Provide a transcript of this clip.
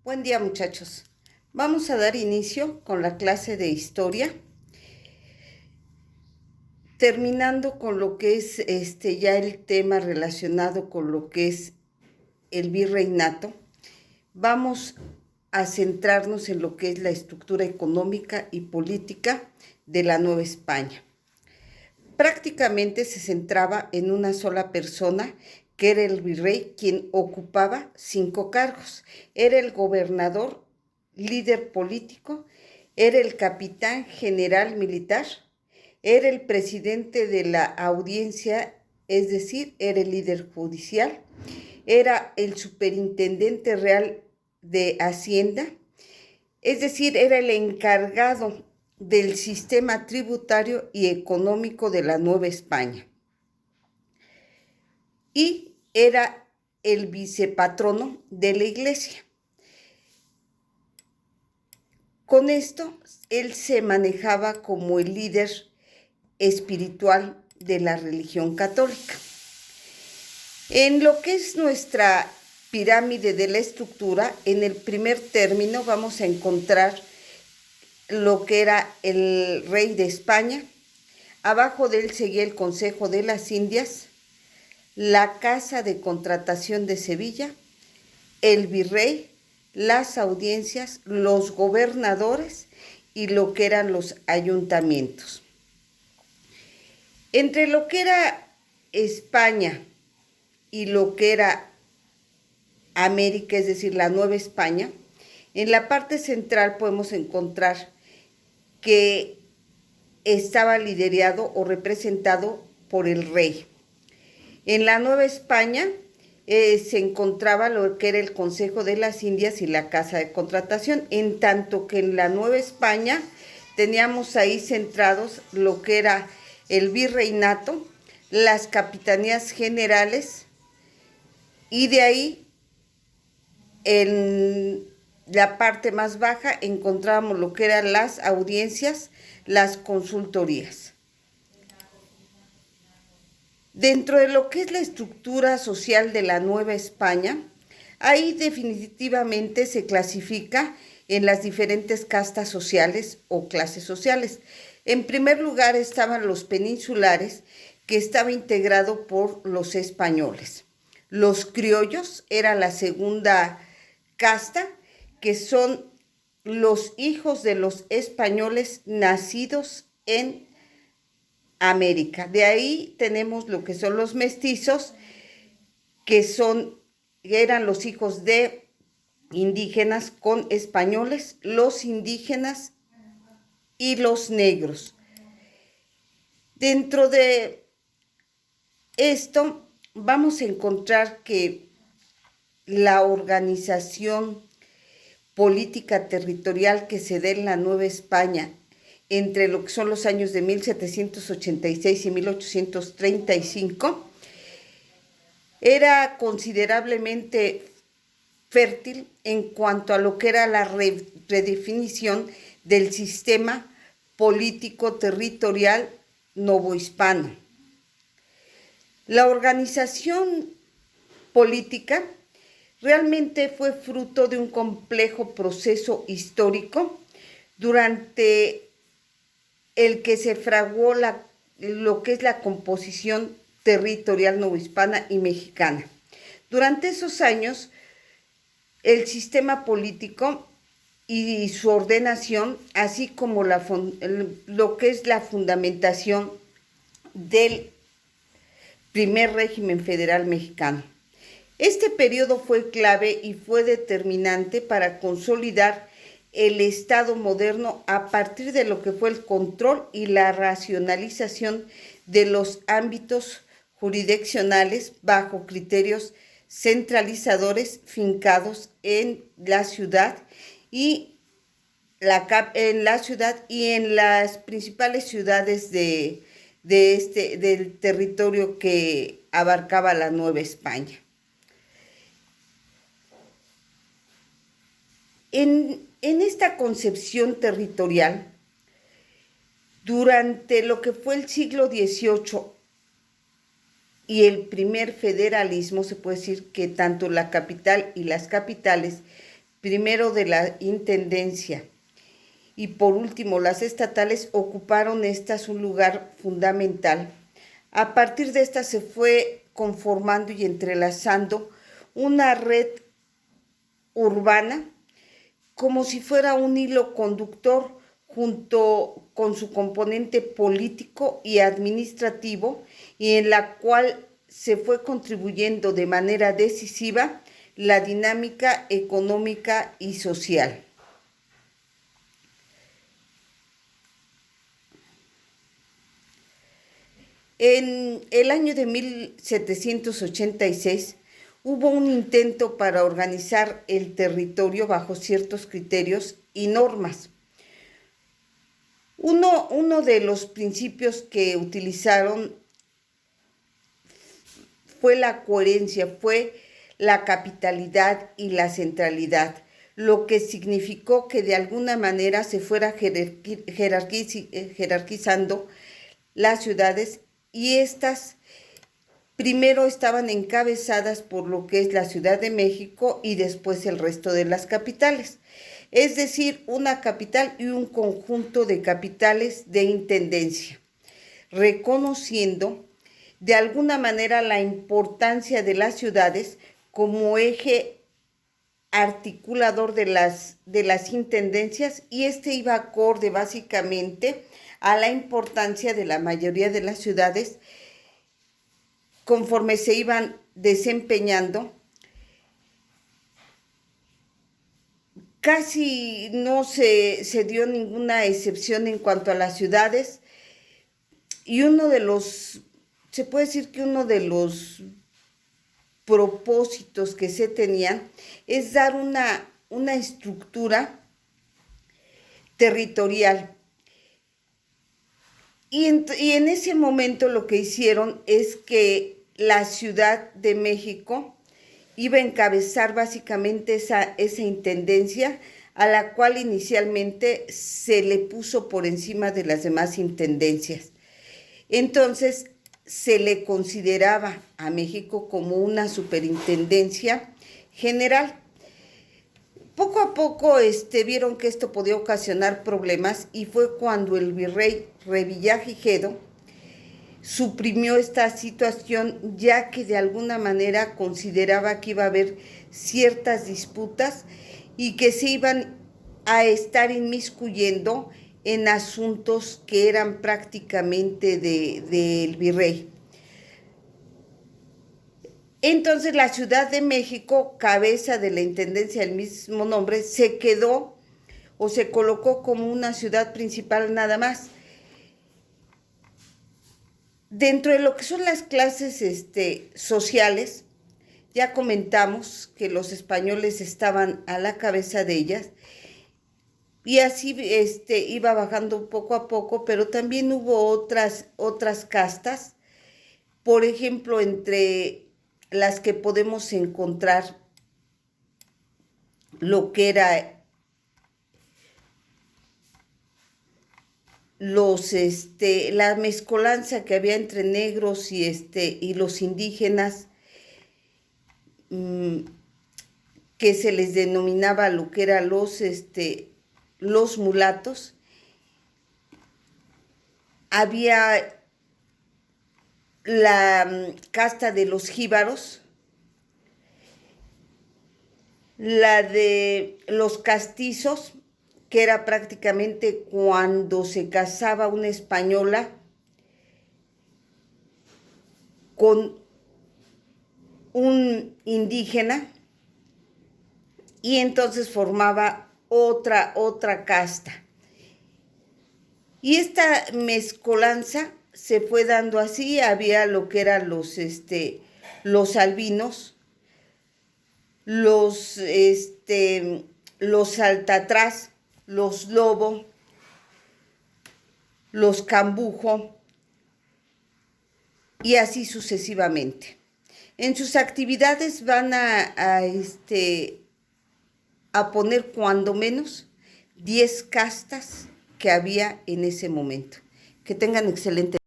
Buen día, muchachos. Vamos a dar inicio con la clase de historia, terminando con lo que es ya el tema relacionado con lo que es el virreinato. Vamos a centrarnos en lo que es la estructura económica y política de la Nueva España. Prácticamente se centraba en una sola persona, que era el virrey, quien ocupaba 5 cargos. Era el gobernador, líder político, era el capitán general militar, era el presidente de la audiencia, es decir, era el líder judicial, era el superintendente real de Hacienda, es decir, era el encargado del sistema tributario y económico de la Nueva España. Y era el vicepatrono de la iglesia. Con esto, él se manejaba como el líder espiritual de la religión católica. En lo que es nuestra pirámide de la estructura, en el primer término vamos a encontrar lo que era el rey de España. Abajo de él seguía el Consejo de las Indias, la Casa de Contratación de Sevilla, el virrey, las audiencias, los gobernadores y lo que eran los ayuntamientos. Entre lo que era España y lo que era América, es decir, la Nueva España, en la parte central podemos encontrar que estaba liderado o representado por el rey. En la Nueva España se encontraba lo que era el Consejo de las Indias y la Casa de Contratación, en tanto que en la Nueva España teníamos ahí centrados lo que era el virreinato, las capitanías generales, y de ahí en la parte más baja encontrábamos lo que eran las audiencias, las consultorías. Dentro de lo que es la estructura social de la Nueva España, ahí definitivamente se clasifica en las diferentes castas sociales o clases sociales. En primer lugar estaban los peninsulares, que estaba integrado por los españoles. Los criollos era la segunda casta, que son los hijos de los españoles nacidos en América. De ahí tenemos lo que son los mestizos, que eran los hijos de indígenas con españoles, los indígenas y los negros. Dentro de esto vamos a encontrar que la organización política territorial que se da en la Nueva España entre lo que son los años de 1786 y 1835, era considerablemente fértil en cuanto a lo que era la redefinición del sistema político territorial novohispano. La organización política realmente fue fruto de un complejo proceso histórico durante el que se fraguó lo que es la composición territorial novohispana y mexicana. Durante esos años, el sistema político y su ordenación, así como lo que es la fundamentación del primer régimen federal mexicano. Este periodo fue clave y fue determinante para consolidar el Estado moderno a partir de lo que fue el control y la racionalización de los ámbitos jurisdiccionales bajo criterios centralizadores fincados en la ciudad y en las principales ciudades del territorio que abarcaba la Nueva España. En esta concepción territorial, durante lo que fue el siglo XVIII y el primer federalismo, se puede decir que tanto la capital y las capitales primero de la intendencia y por último las estatales, ocuparon estas un lugar fundamental. A partir de esta se fue conformando y entrelazando una red urbana como si fuera un hilo conductor junto con su componente político y administrativo, y en la cual se fue contribuyendo de manera decisiva la dinámica económica y social. En el año de 1786 hubo un intento para organizar el territorio bajo ciertos criterios y normas. Uno de los principios que utilizaron fue la coherencia, fue la capitalidad y la centralidad, lo que significó que de alguna manera se fuera jerarquizando las ciudades, y estas primero estaban encabezadas por lo que es la Ciudad de México y después el resto de las capitales. Es decir, una capital y un conjunto de capitales de intendencia, reconociendo de alguna manera la importancia de las ciudades como eje articulador de las intendencias, y este iba acorde básicamente a la importancia de la mayoría de las ciudades conforme se iban desempeñando. Casi no se dio ninguna excepción en cuanto a las ciudades, y se puede decir que uno de los propósitos que se tenían es dar una estructura territorial. Y en ese momento lo que hicieron es que la Ciudad de México iba a encabezar básicamente esa intendencia, a la cual inicialmente se le puso por encima de las demás intendencias. Entonces se le consideraba a México como una superintendencia general. Poco a poco vieron que esto podía ocasionar problemas, y fue cuando el virrey Revillagigedo suprimió esta situación, ya que de alguna manera consideraba que iba a haber ciertas disputas y que se iban a estar inmiscuyendo en asuntos que eran prácticamente del virrey. Entonces la Ciudad de México, cabeza de la intendencia del mismo nombre, se quedó o se colocó como una ciudad principal nada más. Dentro de lo que son las clases sociales, ya comentamos que los españoles estaban a la cabeza de ellas, y así iba bajando poco a poco, pero también hubo otras castas, por ejemplo, entre las que podemos encontrar lo que era la mezcolanza que había entre negros y los indígenas, que se les denominaba lo que eran los mulatos. Había la casta de los jíbaros, la de los castizos, que era prácticamente cuando se casaba una española con un indígena, y entonces formaba otra casta. Y esta mezcolanza se fue dando así. Había lo que eran los albinos, los saltatrás, los lobo, los cambujo, y así sucesivamente. En sus actividades van a poner cuando menos 10 castas que había en ese momento. Que tengan excelente